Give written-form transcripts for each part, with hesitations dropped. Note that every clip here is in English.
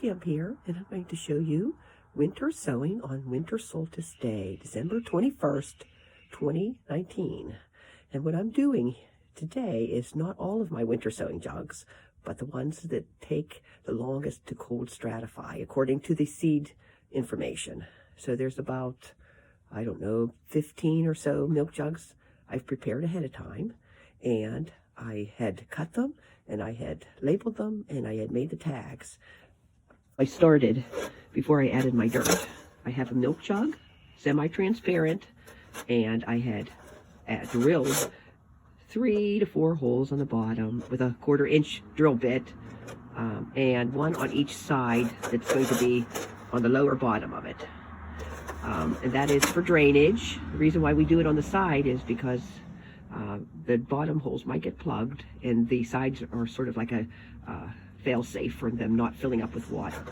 Kim here, and I'm going to show you winter sowing on Winter Solstice Day, December 21st, 2019. And what I'm doing today is not all of my winter sowing jugs, but the ones that take the longest to cold stratify according to the seed information. So there's about, I don't know, 15 or so milk jugs I've prepared ahead of time, and I had cut them, and I had labeled them, and I had made the tags. I started before I added my dirt. I have a milk jug, semi-transparent, and I had drilled 3 to 4 holes on the bottom with a 1/4 inch drill bit, and one on each side that's going to be on the lower bottom of it. And that is for drainage. The reason why we do it on the side is because the bottom holes might get plugged, and the sides are sort of like a fail-safe for them not filling up with water.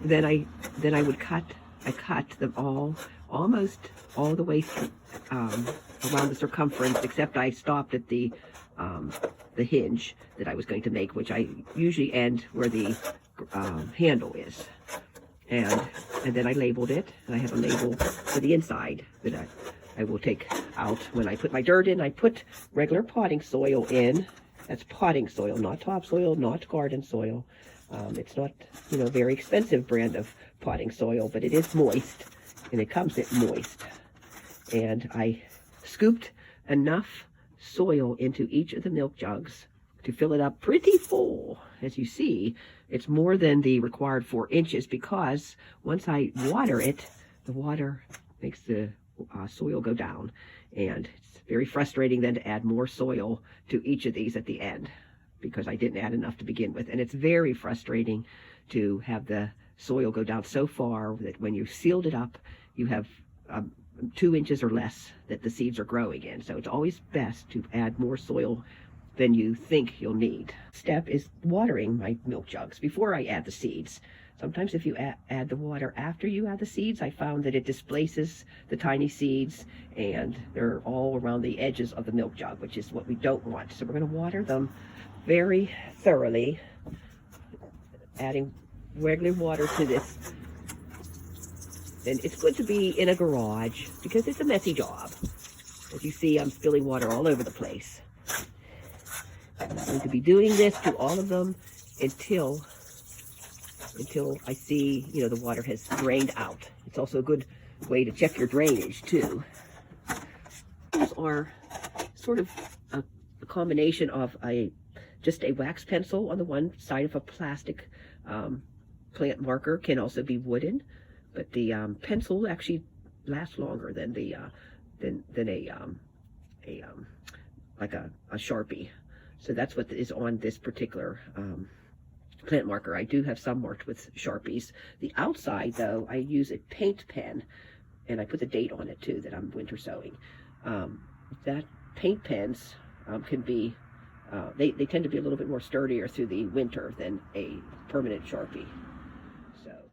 Then I would cut them almost all the way through, around the circumference, except I stopped at the hinge that I was going to make, which I usually end where the handle is. And then I labeled it, and I have a label for the inside that I will take out when I put my dirt in. I put regular potting soil in. That's potting soil, not topsoil, not garden soil. It's not, very expensive brand of potting soil, but it is moist, and it comes in moist. And I scooped enough soil into each of the milk jugs to fill it up pretty full. As you see, it's more than the required 4 inches, because once I water it, the water makes the soil go down, and it's very frustrating then to add more soil to each of these at the end, because I didn't add enough to begin with. And it's very frustrating to have the soil go down so far that when you sealed it up, you have 2 inches or less that the seeds are growing in. So it's always best to add more soil than you think you'll need. Step is watering my milk jugs before I add the seeds. Sometimes if you add the water after you add the seeds, I found that it displaces the tiny seeds, and they're all around the edges of the milk jug, which is what we don't want. So we're going to water them very thoroughly, adding regular water to this. And it's good to be in a garage because it's a messy job. As you see, I'm spilling water all over the place. I'm going to be doing this to all of them until I see, the water has drained out. It's also a good way to check your drainage too. These are sort of a combination of just a wax pencil on the one side of a plastic plant marker. Can also be wooden, but the pencil actually lasts longer than the like a Sharpie. So that's what is on this particular plant marker. I do have some marked with Sharpies. The outside, though, I use a paint pen, and I put the date on it too that I'm winter sowing. That paint pens can be, they tend to be a little bit more sturdier through the winter than a permanent Sharpie. So.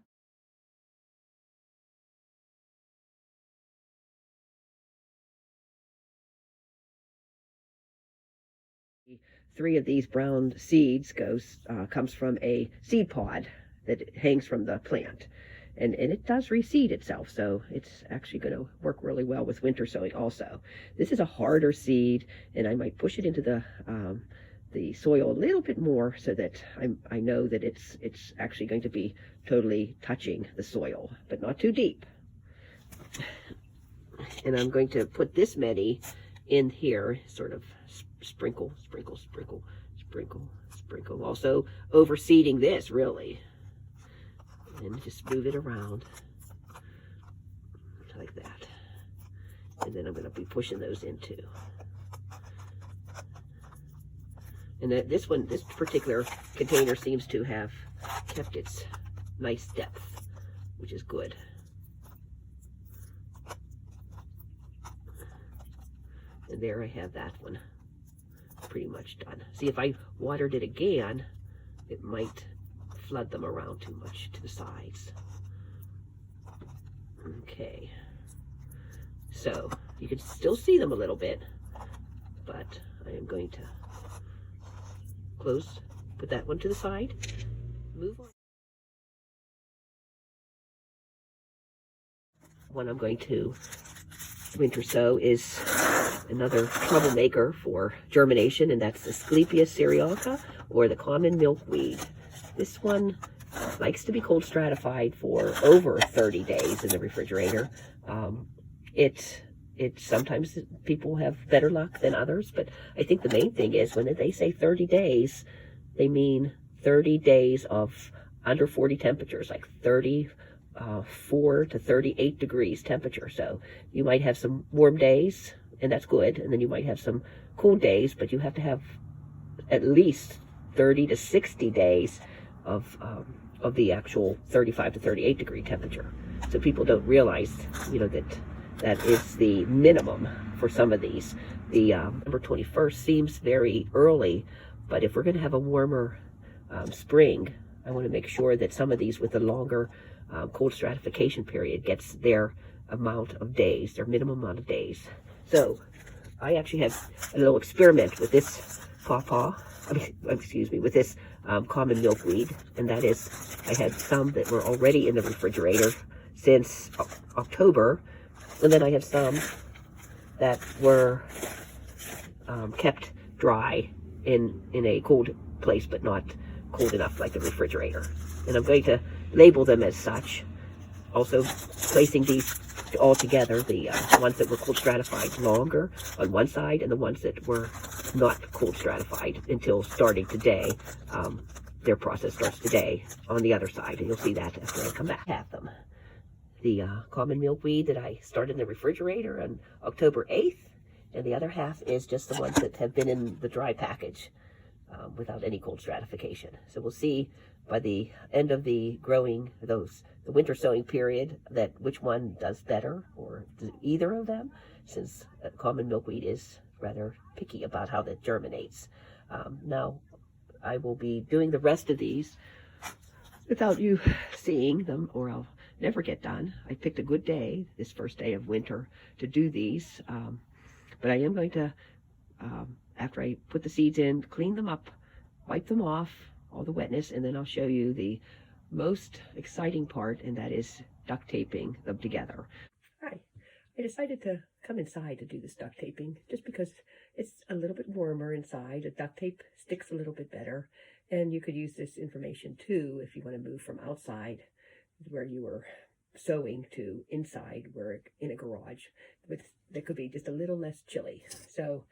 3 of these brown seeds comes from a seed pod that hangs from the plant, and it does reseed itself, so it's actually going to work really well with winter sowing also. This is a harder seed, and I might push it into the soil a little bit more so that I know that it's actually going to be totally touching the soil, but not too deep. And I'm going to put this many in here, sort of sprinkle, sprinkle, sprinkle, sprinkle, sprinkle. Also overseeding this, really. And just move it around like that. And then I'm going to be pushing those in too. And this particular container seems to have kept its nice depth, which is good. And there I have that one pretty much done. See, if I watered it again, it might flood them around too much to the sides. Okay. So, you can still see them a little bit, but I am going to put that one to the side, move on. one I'm going to winter sow is another troublemaker for germination, and that's the Asclepias cerealica, or the common milkweed. This one likes to be cold stratified for over 30 days in the refrigerator. It sometimes people have better luck than others, but I think the main thing is when they say 30 days, they mean 30 days of under 40 temperatures, like 34 to 38 degrees temperature. So you might have some warm days, and that's good, and then you might have some cool days, but you have to have at least 30 to 60 days of the actual 35 to 38 degree temperature. So people don't realize, that is the minimum for some of these. The November 21st seems very early, but if we're going to have a warmer spring, I want to make sure that some of these with a longer cold stratification period gets their amount of days, their minimum amount of days. So I actually had a little experiment with this with this common milkweed, and that is I had some that were already in the refrigerator since October, and then I have some that were kept dry in a cold place, but not cold enough like the refrigerator. And I'm going to label them as such. Also placing these all together, the ones that were cold stratified longer on one side, and the ones that were not cold stratified until starting today. Their process starts today on the other side, and you'll see that after I come back. Have them. The common milkweed that I started in the refrigerator on October 8th, and the other half is just the ones that have been in the dry package without any cold stratification. So we'll see by the end of the winter sowing period, that which one does better, or either of them, since common milkweed is rather picky about how that germinates. Now, I will be doing the rest of these without you seeing them, or I'll never get done. I picked a good day, this first day of winter, to do these, but I am going to, after I put the seeds in, clean them up, wipe them off, all the wetness, and then I'll show you the most exciting part, and that is duct taping them together. Hi, I decided to come inside to do this duct taping just because it's a little bit warmer inside. The duct tape sticks a little bit better, and you could use this information too if you want to move from outside where you were sewing to inside where in a garage that could be just a little less chilly. So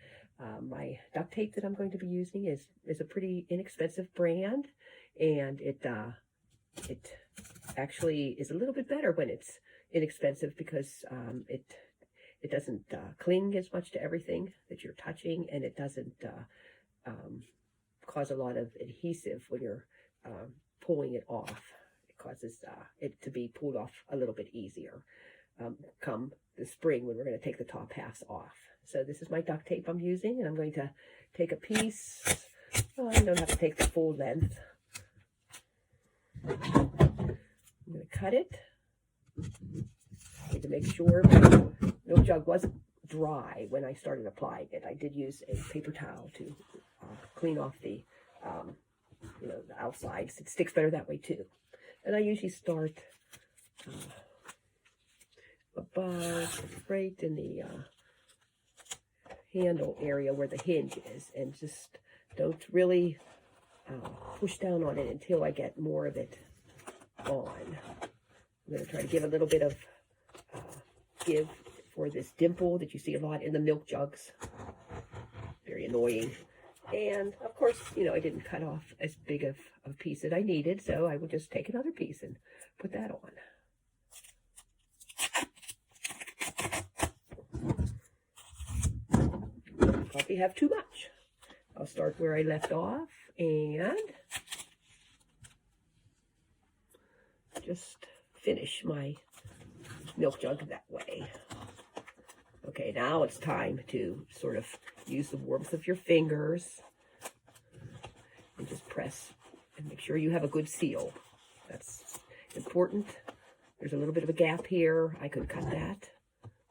my duct tape that I'm going to be using is a pretty inexpensive brand, and it actually is a little bit better when it's inexpensive because it doesn't cling as much to everything that you're touching, and it doesn't cause a lot of adhesive when you're pulling it off. It causes it to be pulled off a little bit easier come the spring when we're going to take the top halves off. So this is my duct tape I'm using, and I'm going to take a piece. Well, I don't have to take the full length. I'm going to cut it. I need to make sure my milk jug wasn't dry when I started applying it. I did use a paper towel to clean off the outsides. It sticks better that way too. And I usually start above, right in the handle area where the hinge is, and just don't really push down on it until I get more of it on. I'm going to try to give a little bit of give for this dimple that you see a lot in the milk jugs. Very annoying. And of course, I didn't cut off as big of a piece as I needed, so I would just take another piece and put that on. Probably have too much. I'll start where I left off and just finish my milk jug that way. Okay, now it's time to sort of use the warmth of your fingers and just press and make sure you have a good seal. That's important. There's a little bit of a gap here. I could cut that,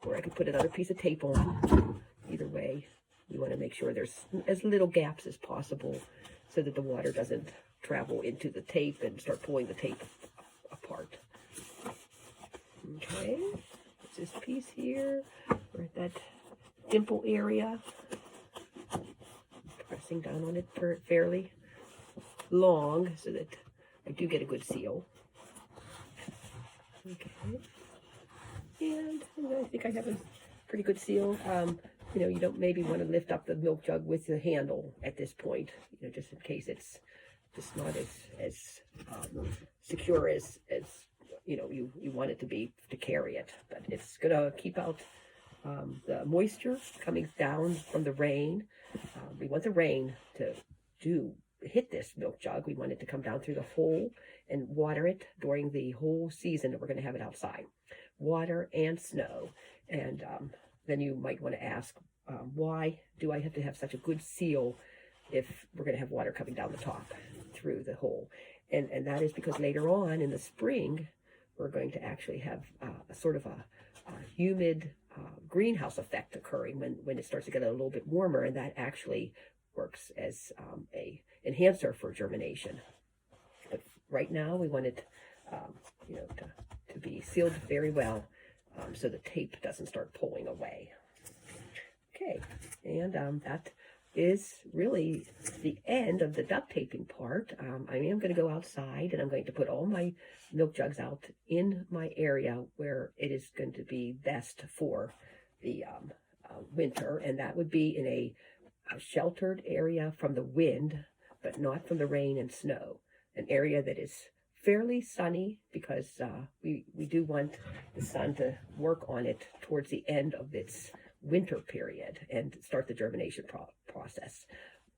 or I could put another piece of tape on. Either way, you want to make sure there's as little gaps as possible so that the water doesn't travel into the tape and start pulling the tape apart. Okay, this piece here. We're at that dimple area. Pressing down on it fairly long so that I do get a good seal. Okay. And I think I have a pretty good seal. You know, you don't maybe want to lift up the milk jug with the handle at this point, you know, just in case it's just not as secure as you know you want it to be to carry it. But it's gonna keep out the moisture coming down from the rain. We want the rain to hit this milk jug. We want it to come down through the hole and water it during the whole season that we're going to have it outside. Water and snow. And then you might want to ask, why do I have to have such a good seal if we're going to have water coming down the top through the hole? And that is because later on in the spring, we're going to actually have a sort of a humid greenhouse effect occurring when it starts to get a little bit warmer, and that actually works as a enhancer for germination. But right now we want it you know, to be sealed very well so the tape doesn't start pulling away. Okay, and that is really the end of the duct taping part. I am going to go outside and I'm going to put all my milk jugs out in my area where it is going to be best for the winter, and that would be in a sheltered area from the wind, but not from the rain and snow. An area that is fairly sunny because we do want the sun to work on it towards the end of its winter period and start the germination process.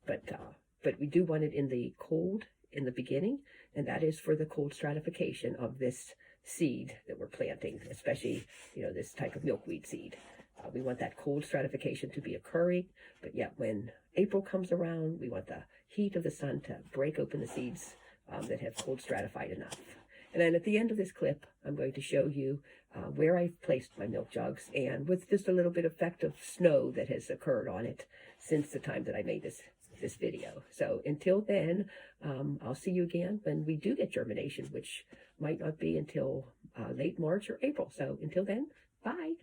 But we do want it in the cold in the beginning, and that is for the cold stratification of this seed that we're planting, especially, you know, this type of milkweed seed. We want that cold stratification to be occurring, but yet when April comes around, we want the heat of the sun to break open the seeds that have cold stratified enough. And then at the end of this clip, I'm going to show you where I've placed my milk jugs, and with just a little bit of effect of snow that has occurred on it since the time that I made this video. So until then, I'll see you again when we do get germination, which might not be until late March or April. So until then, bye.